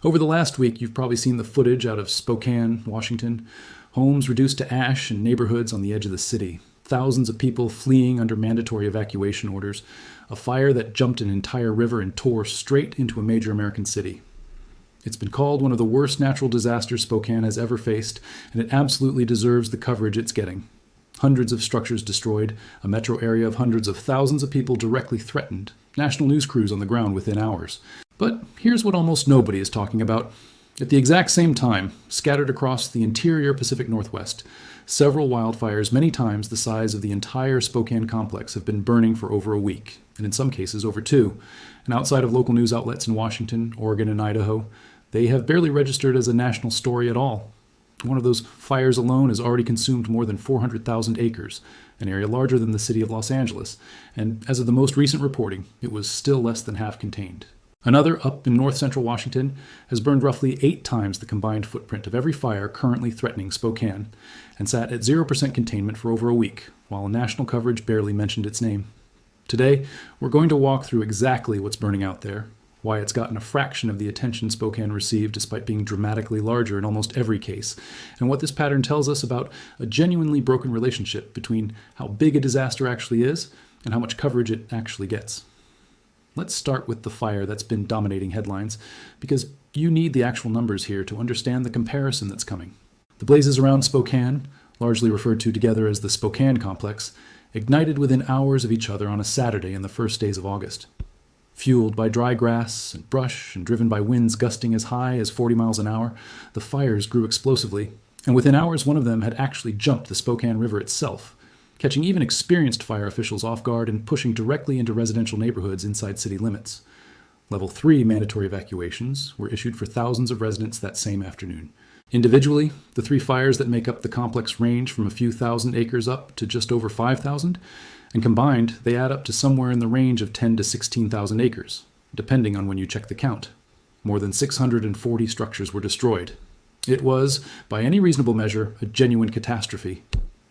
Over the last week, you've probably seen the footage out of Spokane, Washington. Homes reduced to ash and neighborhoods on the edge of the city. Thousands of people fleeing under mandatory evacuation orders. A fire that jumped an entire river and tore straight into a major American city. It's been called one of the worst natural disasters Spokane has ever faced, and it absolutely deserves the coverage it's getting. Hundreds of structures destroyed, a metro area of hundreds of thousands of people directly threatened, national news crews on the ground within hours. But here's what almost nobody is talking about. At the exact same time, scattered across the interior Pacific Northwest, several wildfires many times the size of the entire Spokane complex have been burning for over a week, and in some cases over 2. And outside of local news outlets in Washington, Oregon, and Idaho, they have barely registered as a national story at all. One of those fires alone has already consumed more than 400,000 acres, an area larger than the city of Los Angeles, and as of the most recent reporting, it was still less than half contained. Another, up in north-central Washington, has burned roughly 8 times the combined footprint of every fire currently threatening Spokane, and sat at 0% containment for over a week, while national coverage barely mentioned its name. Today, we're going to walk through exactly what's burning out there, why it's gotten a fraction of the attention Spokane received despite being dramatically larger in almost every case, and what this pattern tells us about a genuinely broken relationship between how big a disaster actually is and how much coverage it actually gets. Let's start with the fire that's been dominating headlines, because you need the actual numbers here to understand the comparison that's coming. The blazes around Spokane, largely referred to together as the Spokane complex, ignited within hours of each other on a Saturday in the first days of August. Fueled by dry grass and brush and driven by winds gusting as high as 40 miles an hour, the fires grew explosively, and within hours one of them had actually jumped the Spokane River itself, catching even experienced fire officials off guard and pushing directly into residential neighborhoods inside city limits. Level 3 mandatory evacuations were issued for thousands of residents that same afternoon. Individually, the 3 fires that make up the complex range from a few thousand acres up to just over 5,000, and combined, they add up to somewhere in the range of 10 to 16,000 acres, depending on when you check the count. More than 640 structures were destroyed. It was, by any reasonable measure, a genuine catastrophe.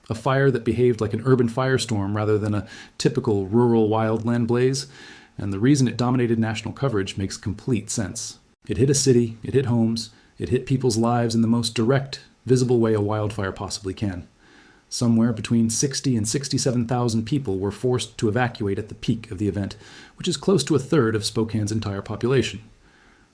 A fire that behaved like an urban firestorm rather than a typical rural wildland blaze, and the reason it dominated national coverage makes complete sense. It hit a city, it hit homes, it hit people's lives in the most direct, visible way a wildfire possibly can. Somewhere between 60 and 67,000 people were forced to evacuate at the peak of the event, which is close to a third of Spokane's entire population.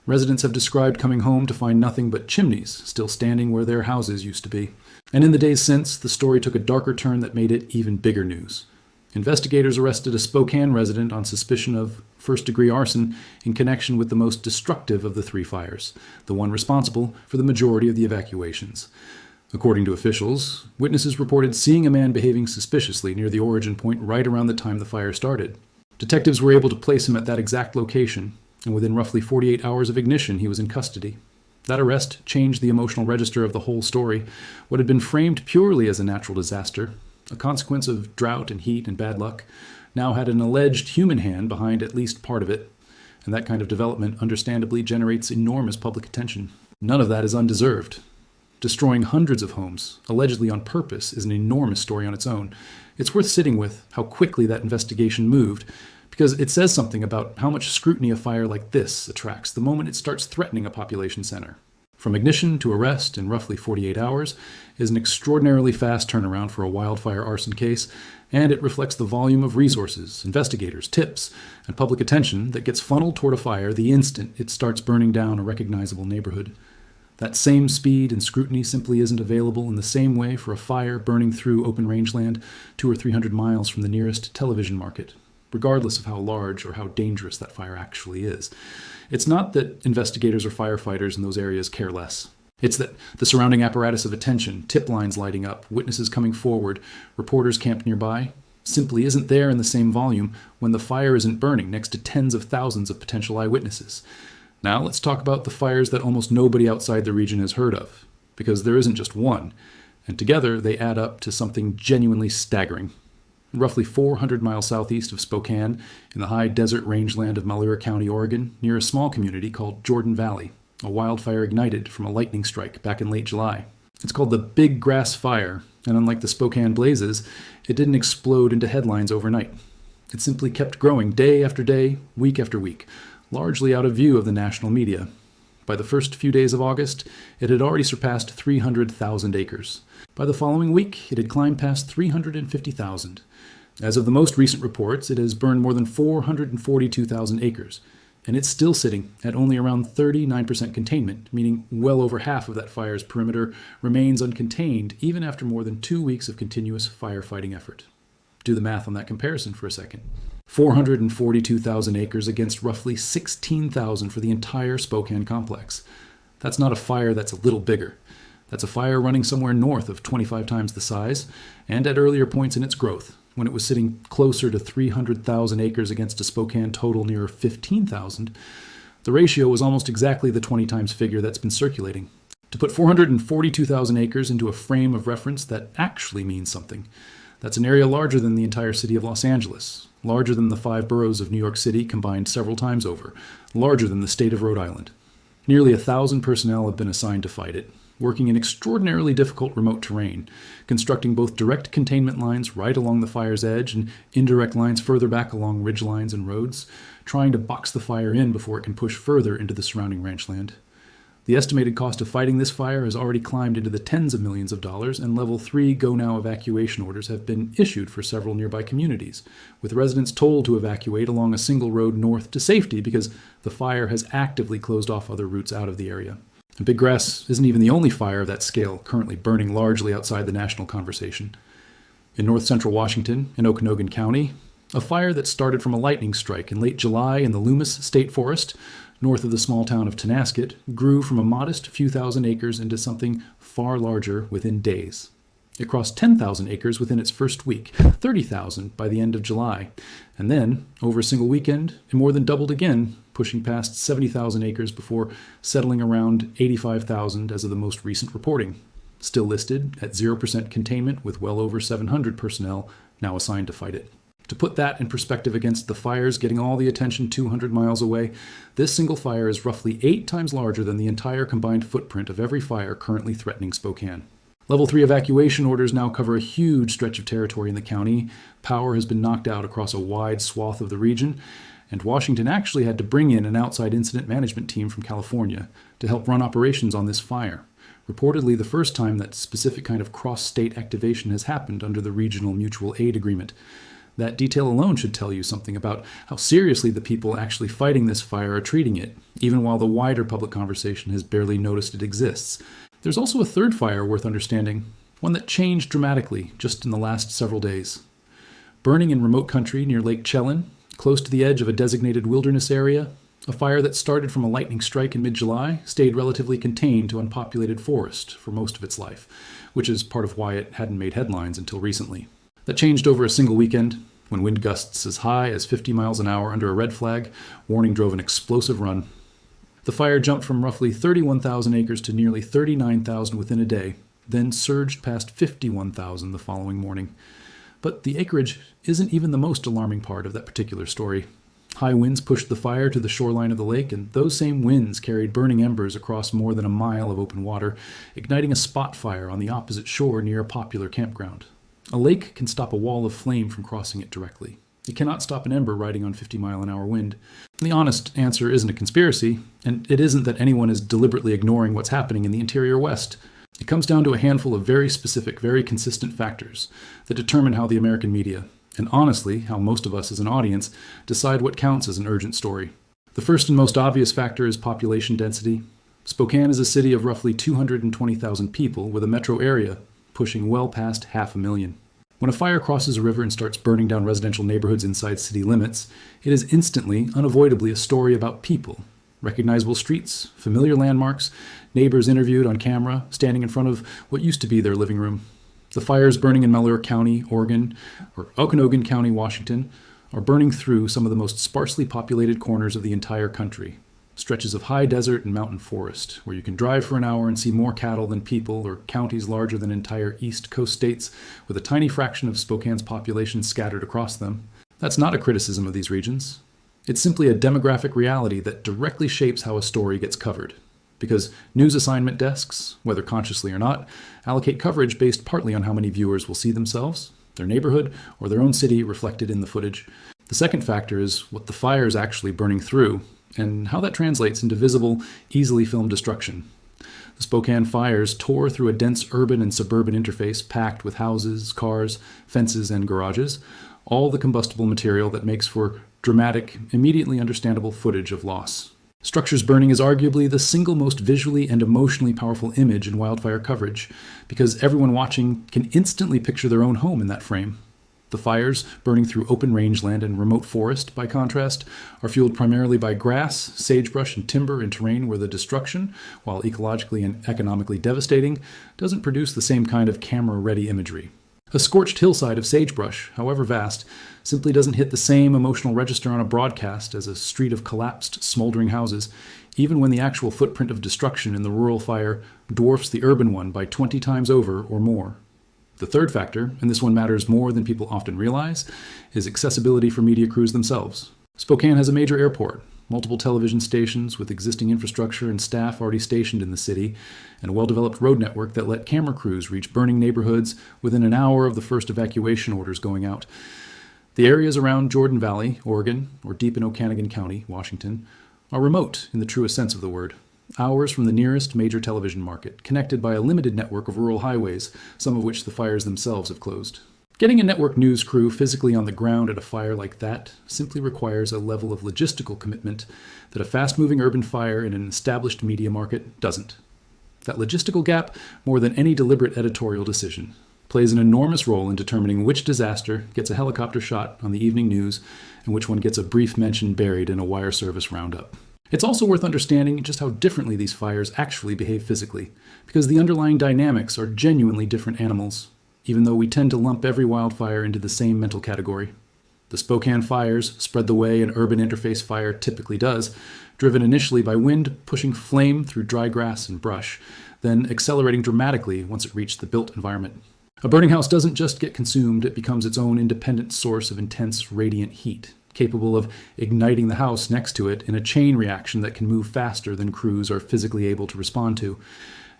Residents have described coming home to find nothing but chimneys still standing where their houses used to be. And in the days since, the story took a darker turn that made it even bigger news. Investigators arrested a Spokane resident on suspicion of first-degree arson in connection with the most destructive of the 3 fires, the one responsible for the majority of the evacuations. According to officials, witnesses reported seeing a man behaving suspiciously near the origin point right around the time the fire started. Detectives were able to place him at that exact location, and within roughly 48 hours of ignition, he was in custody. That arrest changed the emotional register of the whole story. What had been framed purely as a natural disaster, a consequence of drought and heat and bad luck, now had an alleged human hand behind at least part of it, and that kind of development understandably generates enormous public attention. None of that is undeserved. Destroying hundreds of homes, allegedly on purpose, is an enormous story on its own. It's worth sitting with how quickly that investigation moved, because it says something about how much scrutiny a fire like this attracts the moment it starts threatening a population center. From ignition to arrest in roughly 48 hours is an extraordinarily fast turnaround for a wildfire arson case, and it reflects the volume of resources, investigators, tips, and public attention that gets funneled toward a fire the instant it starts burning down a recognizable neighborhood. That same speed and scrutiny simply isn't available in the same way for a fire burning through open rangeland 200 or 300 miles from the nearest television market, regardless of how large or how dangerous that fire actually is. It's not that investigators or firefighters in those areas care less. It's that the surrounding apparatus of attention, tip lines lighting up, witnesses coming forward, reporters camped nearby, simply isn't there in the same volume when the fire isn't burning next to tens of thousands of potential eyewitnesses. Now let's talk about the fires that almost nobody outside the region has heard of, because there isn't just one, and together they add up to something genuinely staggering. Roughly 400 miles southeast of Spokane, in the high desert rangeland of Malheur County, Oregon, near a small community called Jordan Valley, a wildfire ignited from a lightning strike back in late July. It's called the Big Grass Fire, and unlike the Spokane blazes, it didn't explode into headlines overnight. It simply kept growing day after day, week after week, largely out of view of the national media. By the first few days of August, it had already surpassed 300,000 acres. By the following week, it had climbed past 350,000. As of the most recent reports, it has burned more than 442,000 acres, and it's still sitting at only around 39% containment, meaning well over half of that fire's perimeter remains uncontained even after more than 2 weeks of continuous firefighting effort. Do the math on that comparison for a second. 442,000 acres against roughly 16,000 for the entire Spokane complex. That's not a fire that's a little bigger. That's a fire running somewhere north of 25 times the size, and at earlier points in its growth, when it was sitting closer to 300,000 acres against a Spokane total near 15,000, the ratio was almost exactly the 20 times figure that's been circulating. To put 442,000 acres into a frame of reference that actually means something, that's an area larger than the entire city of Los Angeles, larger than the 5 boroughs of New York City combined several times over, larger than the state of Rhode Island. Nearly 1,000 personnel have been assigned to fight it, working in extraordinarily difficult remote terrain, constructing both direct containment lines right along the fire's edge and indirect lines further back along ridge lines and roads, trying to box the fire in before it can push further into the surrounding ranchland. The estimated cost of fighting this fire has already climbed into the tens of millions of dollars, and Level 3 go-now evacuation orders have been issued for several nearby communities, with residents told to evacuate along a single road north to safety because the fire has actively closed off other routes out of the area. And Big Grass isn't even the only fire of that scale currently burning largely outside the national conversation. In north central Washington, in Okanogan County, a fire that started from a lightning strike in late July in the Loomis State Forest, north of the small town of Tenasket, grew from a modest few thousand acres into something far larger within days. It crossed 10,000 acres within its first week, 30,000 by the end of July, and then, over a single weekend, it more than doubled again, pushing past 70,000 acres before settling around 85,000 as of the most recent reporting, still listed at 0% containment with well over 700 personnel now assigned to fight it. To put that in perspective against the fires getting all the attention 200 miles away, this single fire is roughly 8 times larger than the entire combined footprint of every fire currently threatening Spokane. Level 3 evacuation orders now cover a huge stretch of territory in the county. Power has been knocked out across a wide swath of the region, and Washington actually had to bring in an outside incident management team from California to help run operations on this fire. Reportedly the first time that specific kind of cross-state activation has happened under the Regional Mutual Aid Agreement. That detail alone should tell you something about how seriously the people actually fighting this fire are treating it, even while the wider public conversation has barely noticed it exists. There's also a third fire worth understanding, one that changed dramatically just in the last several days. Burning in remote country near Lake Chelan, close to the edge of a designated wilderness area, a fire that started from a lightning strike in mid-July stayed relatively contained to unpopulated forest for most of its life, which is part of why it hadn't made headlines until recently. That changed over a single weekend, when wind gusts as high as 50 miles an hour under a red flag warning drove an explosive run. The fire jumped from roughly 31,000 acres to nearly 39,000 within a day, then surged past 51,000 the following morning. But the acreage isn't even the most alarming part of that particular story. High winds pushed the fire to the shoreline of the lake, and those same winds carried burning embers across more than a mile of open water, igniting a spot fire on the opposite shore near a popular campground. A lake can stop a wall of flame from crossing it directly. It cannot stop an ember riding on 50-mile-an-hour wind. The honest answer isn't a conspiracy, and it isn't that anyone is deliberately ignoring what's happening in the interior West. It comes down to a handful of very specific, very consistent factors that determine how the American media, and honestly, how most of us as an audience, decide what counts as an urgent story. The first and most obvious factor is population density. Spokane is a city of roughly 220,000 people with a metro area pushing well past 500,000. When a fire crosses a river and starts burning down residential neighborhoods inside city limits, it is instantly, unavoidably a story about people. Recognizable streets, familiar landmarks, neighbors interviewed on camera, standing in front of what used to be their living room. The fires burning in Malheur County, Oregon, or Okanogan County, Washington, are burning through some of the most sparsely populated corners of the entire country. Stretches of high desert and mountain forest, where you can drive for an hour and see more cattle than people, or counties larger than entire East Coast states with a tiny fraction of Spokane's population scattered across them. That's not a criticism of these regions. It's simply a demographic reality that directly shapes how a story gets covered. Because news assignment desks, whether consciously or not, allocate coverage based partly on how many viewers will see themselves, their neighborhood, or their own city reflected in the footage. The second factor is what the fire is actually burning through, and how that translates into visible, easily filmed destruction. The Spokane fires tore through a dense urban and suburban interface packed with houses, cars, fences, and garages, all the combustible material that makes for dramatic, immediately understandable footage of loss. Structures burning is arguably the single most visually and emotionally powerful image in wildfire coverage, because everyone watching can instantly picture their own home in that frame. The fires, burning through open rangeland and remote forest, by contrast, are fueled primarily by grass, sagebrush, and timber in terrain where the destruction, while ecologically and economically devastating, doesn't produce the same kind of camera-ready imagery. A scorched hillside of sagebrush, however vast, simply doesn't hit the same emotional register on a broadcast as a street of collapsed, smoldering houses, even when the actual footprint of destruction in the rural fire dwarfs the urban one by 20 times over or more. The third factor, and this one matters more than people often realize, is accessibility for media crews themselves. Spokane has a major airport, multiple television stations with existing infrastructure and staff already stationed in the city, and a well-developed road network that let camera crews reach burning neighborhoods within an hour of the first evacuation orders going out. The areas around Jordan Valley, Oregon, or deep in Okanagan County, Washington, are remote in the truest sense of the word. Hours from the nearest major television market, connected by a limited network of rural highways, some of which the fires themselves have closed. Getting a network news crew physically on the ground at a fire like that simply requires a level of logistical commitment that a fast-moving urban fire in an established media market doesn't. That logistical gap, more than any deliberate editorial decision, plays an enormous role in determining which disaster gets a helicopter shot on the evening news and which one gets a brief mention buried in a wire service roundup. It's also worth understanding just how differently these fires actually behave physically, because the underlying dynamics are genuinely different animals, even though we tend to lump every wildfire into the same mental category. The Spokane fires spread the way an urban interface fire typically does, driven initially by wind pushing flame through dry grass and brush, then accelerating dramatically once it reached the built environment. A burning house doesn't just get consumed, it becomes its own independent source of intense radiant heat, capable of igniting the house next to it in a chain reaction that can move faster than crews are physically able to respond to.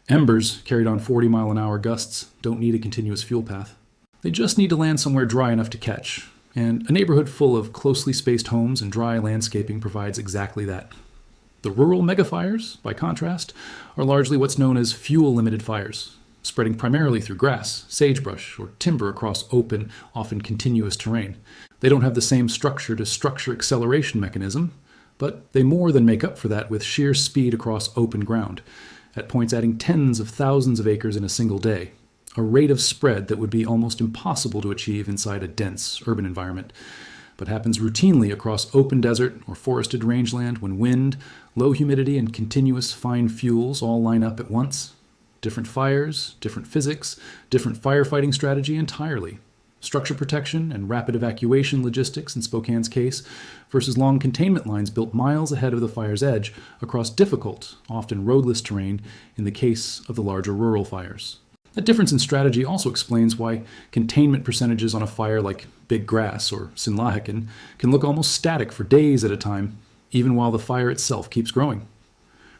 Embers, carried on 40-mile-an-hour gusts, don't need a continuous fuel path. They just need to land somewhere dry enough to catch, and a neighborhood full of closely spaced homes and dry landscaping provides exactly that. The rural megafires, by contrast, are largely what's known as fuel-limited fires, spreading primarily through grass, sagebrush, or timber across open, often continuous terrain. They don't have the same structure-to-structure acceleration mechanism, but they more than make up for that with sheer speed across open ground, at points adding tens of thousands of acres in a single day, a rate of spread that would be almost impossible to achieve inside a dense urban environment, but happens routinely across open desert or forested rangeland when wind, low humidity, and continuous fine fuels all line up at once. Different fires, different physics, different firefighting strategy entirely. Structure protection and rapid evacuation logistics in Spokane's case versus long containment lines built miles ahead of the fire's edge across difficult, often roadless terrain in the case of the larger rural fires. That difference in strategy also explains why containment percentages on a fire like Big Grass or Sinlahican can look almost static for days at a time, even while the fire itself keeps growing.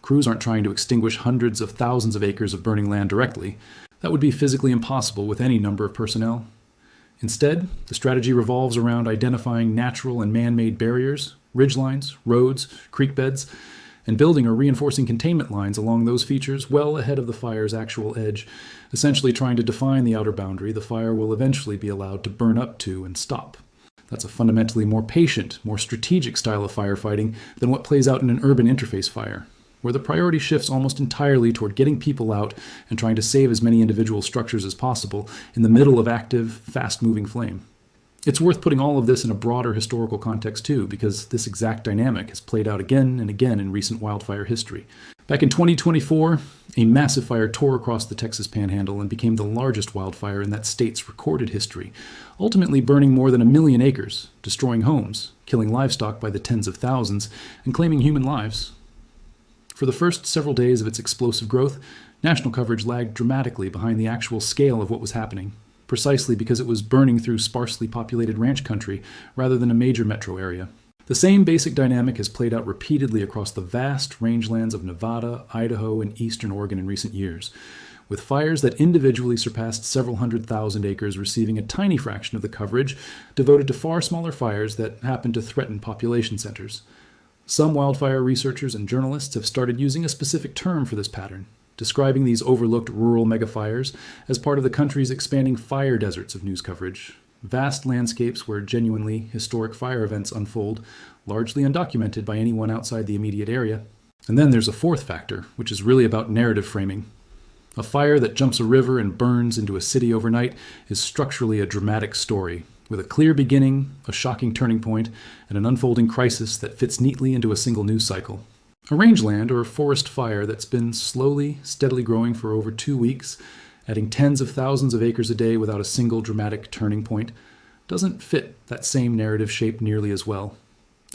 Crews aren't trying to extinguish hundreds of thousands of acres of burning land directly. That would be physically impossible with any number of personnel. Instead, the strategy revolves around identifying natural and man-made barriers, ridgelines, roads, creek beds, and building or reinforcing containment lines along those features well ahead of the fire's actual edge, essentially trying to define the outer boundary the fire will eventually be allowed to burn up to and stop. That's a fundamentally more patient, more strategic style of firefighting than what plays out in an urban interface fire, where the priority shifts almost entirely toward getting people out and trying to save as many individual structures as possible in the middle of active, fast-moving flame. It's worth putting all of this in a broader historical context too, because this exact dynamic has played out again and again in recent wildfire history. Back in 2024, a massive fire tore across the Texas Panhandle and became the largest wildfire in that state's recorded history, ultimately burning more than 1 million acres, destroying homes, killing livestock by the tens of thousands, and claiming human lives. For the first several days of its explosive growth, national coverage lagged dramatically behind the actual scale of what was happening, precisely because it was burning through sparsely populated ranch country rather than a major metro area. The same basic dynamic has played out repeatedly across the vast rangelands of Nevada, Idaho, and eastern Oregon in recent years, with fires that individually surpassed several 100,000 acres receiving a tiny fraction of the coverage devoted to far smaller fires that happen to threaten population centers. Some wildfire researchers and journalists have started using a specific term for this pattern, describing these overlooked rural megafires as part of the country's expanding fire deserts of news coverage. Vast landscapes where genuinely historic fire events unfold, largely undocumented by anyone outside the immediate area. And then there's a fourth factor, which is really about narrative framing. A fire that jumps a river and burns into a city overnight is structurally a dramatic story, with a clear beginning, a shocking turning point, and an unfolding crisis that fits neatly into a single news cycle. A rangeland or forest fire that's been slowly, steadily growing for over 2 weeks, adding tens of thousands of acres a day without a single dramatic turning point, doesn't fit that same narrative shape nearly as well.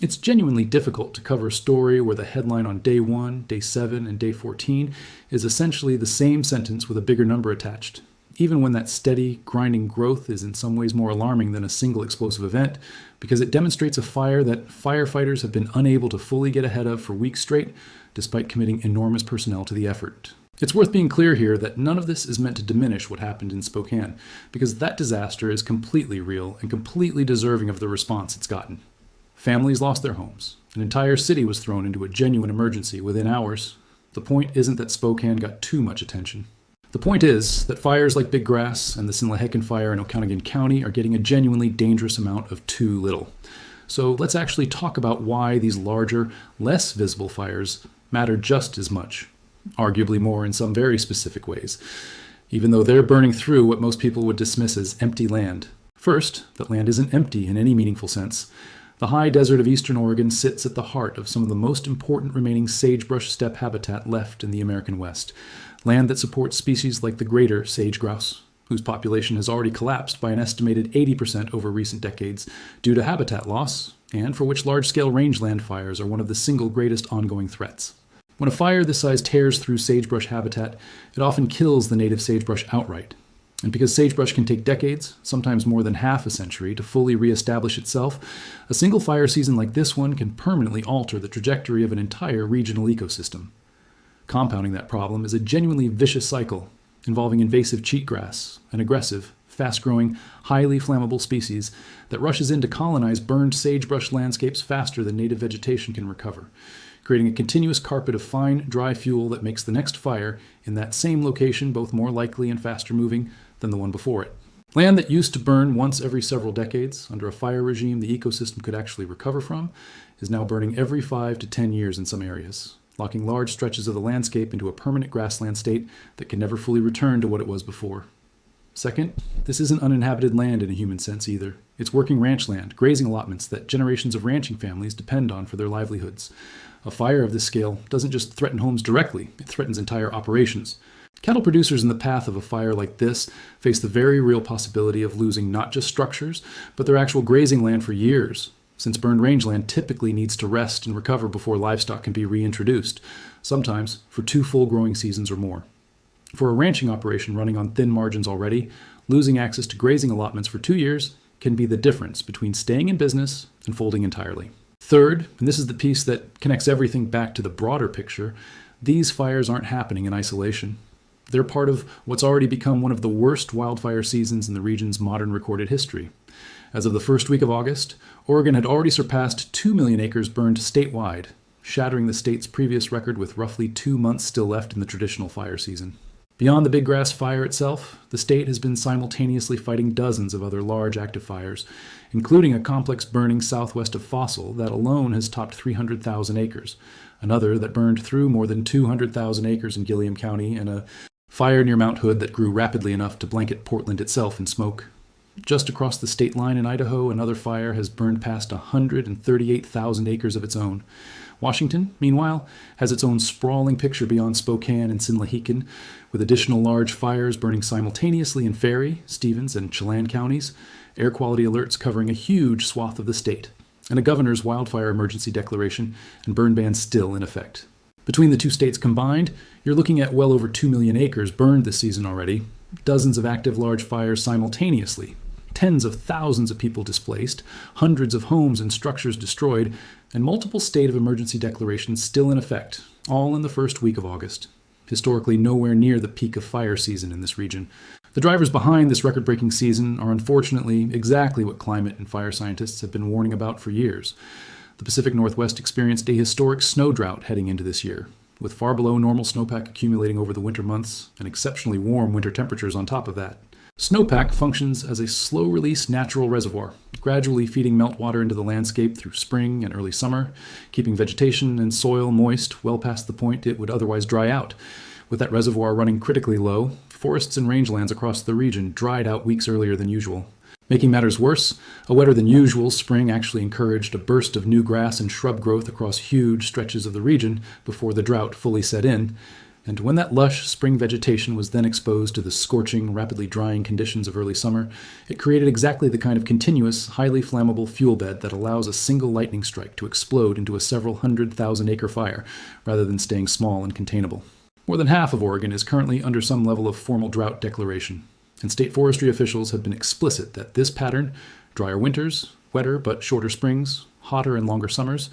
It's genuinely difficult to cover a story where the headline on day 1, day 7, and day 14 is essentially the same sentence with a bigger number attached, even when that steady, grinding growth is in some ways more alarming than a single explosive event, because it demonstrates a fire that firefighters have been unable to fully get ahead of for weeks straight, despite committing enormous personnel to the effort. It's worth being clear here that none of this is meant to diminish what happened in Spokane, because that disaster is completely real and completely deserving of the response it's gotten. Families lost their homes. An entire city was thrown into a genuine emergency within hours. The point isn't that Spokane got too much attention. The point is that fires like Big Grass and the Sinlahekin fire in Okanagan County are getting a genuinely dangerous amount of too little. So let's actually talk about why these larger, less visible fires matter just as much, arguably more in some very specific ways, even though they're burning through what most people would dismiss as empty land. First, that land isn't empty in any meaningful sense. The high desert of eastern Oregon sits at the heart of some of the most important remaining sagebrush steppe habitat left in the American West, land that supports species like the greater sage grouse, whose population has already collapsed by an estimated 80% over recent decades due to habitat loss, and for which large-scale rangeland fires are one of the single greatest ongoing threats. When a fire this size tears through sagebrush habitat, it often kills the native sagebrush outright. And because sagebrush can take decades, sometimes more than half a century, to fully reestablish itself, a single fire season like this one can permanently alter the trajectory of an entire regional ecosystem. Compounding that problem is a genuinely vicious cycle involving invasive cheatgrass, an aggressive, fast-growing, highly flammable species that rushes in to colonize burned sagebrush landscapes faster than native vegetation can recover, creating a continuous carpet of fine, dry fuel that makes the next fire in that same location both more likely and faster moving than the one before it. Land that used to burn once every several decades under a fire regime the ecosystem could actually recover from is now burning every 5 to 10 years in some areas, locking large stretches of the landscape into a permanent grassland state that can never fully return to what it was before. Second, this isn't uninhabited land in a human sense either. It's working ranch land, grazing allotments that generations of ranching families depend on for their livelihoods. A fire of this scale doesn't just threaten homes directly, it threatens entire operations. Cattle producers in the path of a fire like this face the very real possibility of losing not just structures, but their actual grazing land for years, since burned rangeland typically needs to rest and recover before livestock can be reintroduced, sometimes for 2 full growing seasons or more. For a ranching operation running on thin margins already, losing access to grazing allotments for 2 years can be the difference between staying in business and folding entirely. Third, and this is the piece that connects everything back to the broader picture, these fires aren't happening in isolation. They're part of what's already become one of the worst wildfire seasons in the region's modern recorded history. As of the first week of August, Oregon had already surpassed 2 million acres burned statewide, shattering the state's previous record with roughly 2 months still left in the traditional fire season. Beyond the Big Grass fire itself, the state has been simultaneously fighting dozens of other large active fires, including a complex burning southwest of Fossil that alone has topped 300,000 acres, another that burned through more than 200,000 acres in Gilliam County, and a fire near Mount Hood that grew rapidly enough to blanket Portland itself in smoke. Just across the state line in Idaho, another fire has burned past 138,000 acres of its own. Washington, meanwhile, has its own sprawling picture beyond Spokane and Sinlahekin, with additional large fires burning simultaneously in Ferry, Stevens, and Chelan counties, air quality alerts covering a huge swath of the state, and a governor's wildfire emergency declaration and burn ban still in effect. Between the two states combined, you're looking at well over 2 million acres burned this season already, dozens of active large fires simultaneously, tens of thousands of people displaced, hundreds of homes and structures destroyed, and multiple state of emergency declarations still in effect, all in the first week of August. Historically nowhere near the peak of fire season in this region. The drivers behind this record-breaking season are unfortunately exactly what climate and fire scientists have been warning about for years. The Pacific Northwest experienced a historic snow drought heading into this year, with far below normal snowpack accumulating over the winter months and exceptionally warm winter temperatures on top of that. Snowpack functions as a slow-release natural reservoir, gradually feeding meltwater into the landscape through spring and early summer, keeping vegetation and soil moist well past the point it would otherwise dry out. With that reservoir running critically low, forests and rangelands across the region dried out weeks earlier than usual. Making matters worse, a wetter than usual spring actually encouraged a burst of new grass and shrub growth across huge stretches of the region before the drought fully set in. And when that lush spring vegetation was then exposed to the scorching, rapidly drying conditions of early summer, it created exactly the kind of continuous, highly flammable fuel bed that allows a single lightning strike to explode into a several 100,000-acre fire, rather than staying small and containable. More than half of Oregon is currently under some level of formal drought declaration, and state forestry officials have been explicit that this pattern, drier winters, wetter but shorter springs, hotter and longer summers,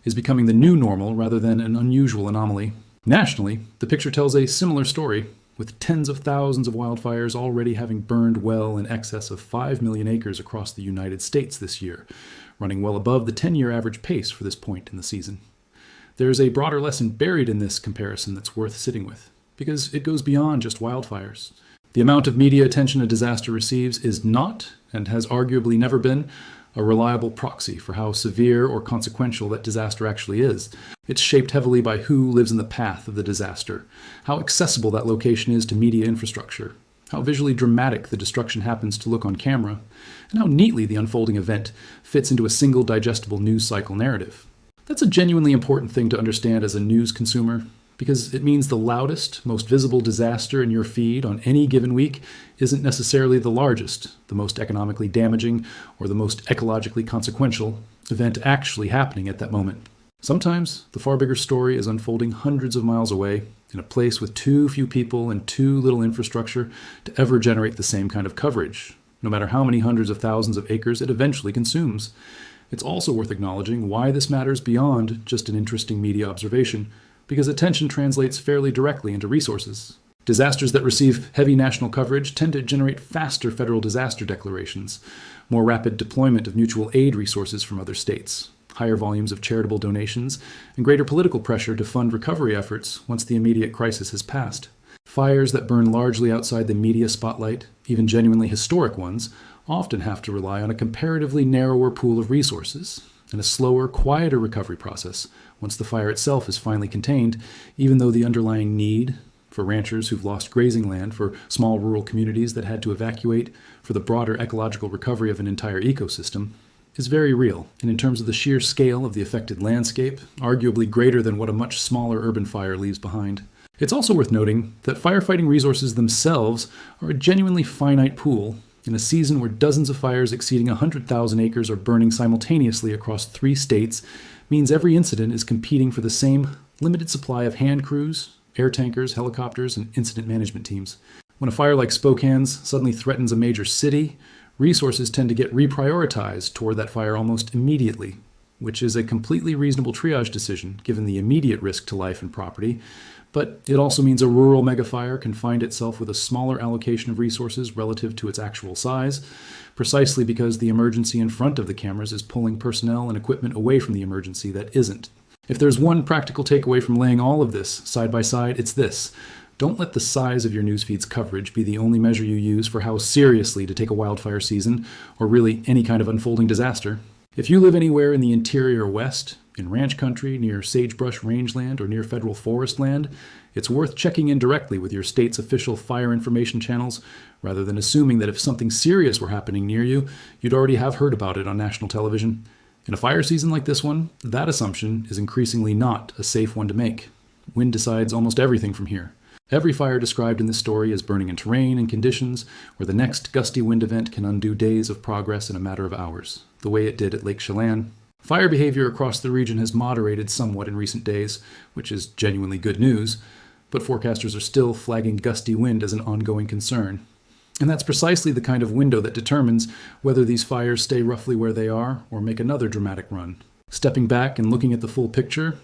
is becoming the new normal rather than an unusual anomaly. Nationally, the picture tells a similar story, with tens of thousands of wildfires already having burned well in excess of 5 million acres across the United States this year, running well above the 10-year average pace for this point in the season. There's a broader lesson buried in this comparison that's worth sitting with, because it goes beyond just wildfires. The amount of media attention a disaster receives is not, and has arguably never been, a reliable proxy for how severe or consequential that disaster actually is. It's shaped heavily by who lives in the path of the disaster, how accessible that location is to media infrastructure, how visually dramatic the destruction happens to look on camera, and how neatly the unfolding event fits into a single digestible news cycle narrative. That's a genuinely important thing to understand as a news consumer, because it means the loudest, most visible disaster in your feed on any given week isn't necessarily the largest, the most economically damaging, or the most ecologically consequential event actually happening at that moment. Sometimes the far bigger story is unfolding hundreds of miles away in a place with too few people and too little infrastructure to ever generate the same kind of coverage, no matter how many hundreds of thousands of acres it eventually consumes. It's also worth acknowledging why this matters beyond just an interesting media observation, because attention translates fairly directly into resources. Disasters that receive heavy national coverage tend to generate faster federal disaster declarations, more rapid deployment of mutual aid resources from other states, higher volumes of charitable donations, and greater political pressure to fund recovery efforts once the immediate crisis has passed. Fires that burn largely outside the media spotlight, even genuinely historic ones, often have to rely on a comparatively narrower pool of resources and a slower, quieter recovery process once the fire itself is finally contained, even though the underlying need for ranchers who've lost grazing land, for small rural communities that had to evacuate, for the broader ecological recovery of an entire ecosystem, is very real, and in terms of the sheer scale of the affected landscape, arguably greater than what a much smaller urban fire leaves behind. It's also worth noting that firefighting resources themselves are a genuinely finite pool in a season where dozens of fires exceeding 100,000 acres are burning simultaneously across 3 states means every incident is competing for the same limited supply of hand crews, air tankers, helicopters, and incident management teams. When a fire like Spokane's suddenly threatens a major city, resources tend to get reprioritized toward that fire almost immediately, which is a completely reasonable triage decision given the immediate risk to life and property. But it also means a rural megafire can find itself with a smaller allocation of resources relative to its actual size, precisely because the emergency in front of the cameras is pulling personnel and equipment away from the emergency that isn't. If there's one practical takeaway from laying all of this side by side, it's this. Don't let the size of your newsfeed's coverage be the only measure you use for how seriously to take a wildfire season, or really any kind of unfolding disaster. If you live anywhere in the interior west, in ranch country, near sagebrush rangeland, or near federal forest land, it's worth checking in directly with your state's official fire information channels, rather than assuming that if something serious were happening near you, you'd already have heard about it on national television. In a fire season like this one, that assumption is increasingly not a safe one to make. Wind decides almost everything from here. Every fire described in this story is burning in terrain and conditions where the next gusty wind event can undo days of progress in a matter of hours, the way it did at Lake Chelan. Fire behavior across the region has moderated somewhat in recent days, which is genuinely good news, but forecasters are still flagging gusty wind as an ongoing concern. And that's precisely the kind of window that determines whether these fires stay roughly where they are or make another dramatic run. Stepping back and looking at the full picture,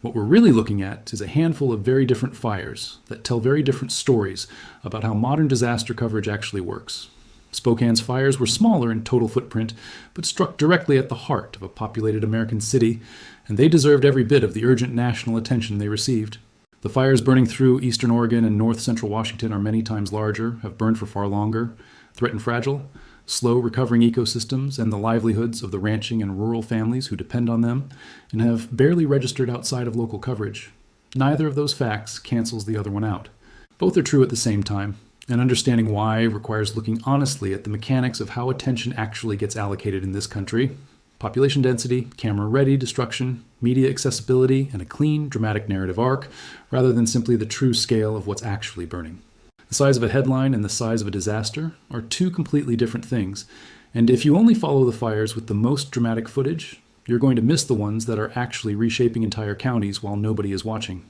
what we're really looking at is a handful of very different fires that tell very different stories about how modern disaster coverage actually works. Spokane's fires were smaller in total footprint, but struck directly at the heart of a populated American city, and they deserved every bit of the urgent national attention they received. The fires burning through eastern Oregon and north central Washington are many times larger, have burned for far longer, threaten fragile, slow recovering ecosystems and the livelihoods of the ranching and rural families who depend on them, and have barely registered outside of local coverage. Neither of those facts cancels the other one out. Both are true at the same time, and understanding why requires looking honestly at the mechanics of how attention actually gets allocated in this country. Population density, camera-ready destruction, media accessibility, and a clean, dramatic narrative arc, rather than simply the true scale of what's actually burning. The size of a headline and the size of a disaster are two completely different things, and if you only follow the fires with the most dramatic footage, you're going to miss the ones that are actually reshaping entire counties while nobody is watching.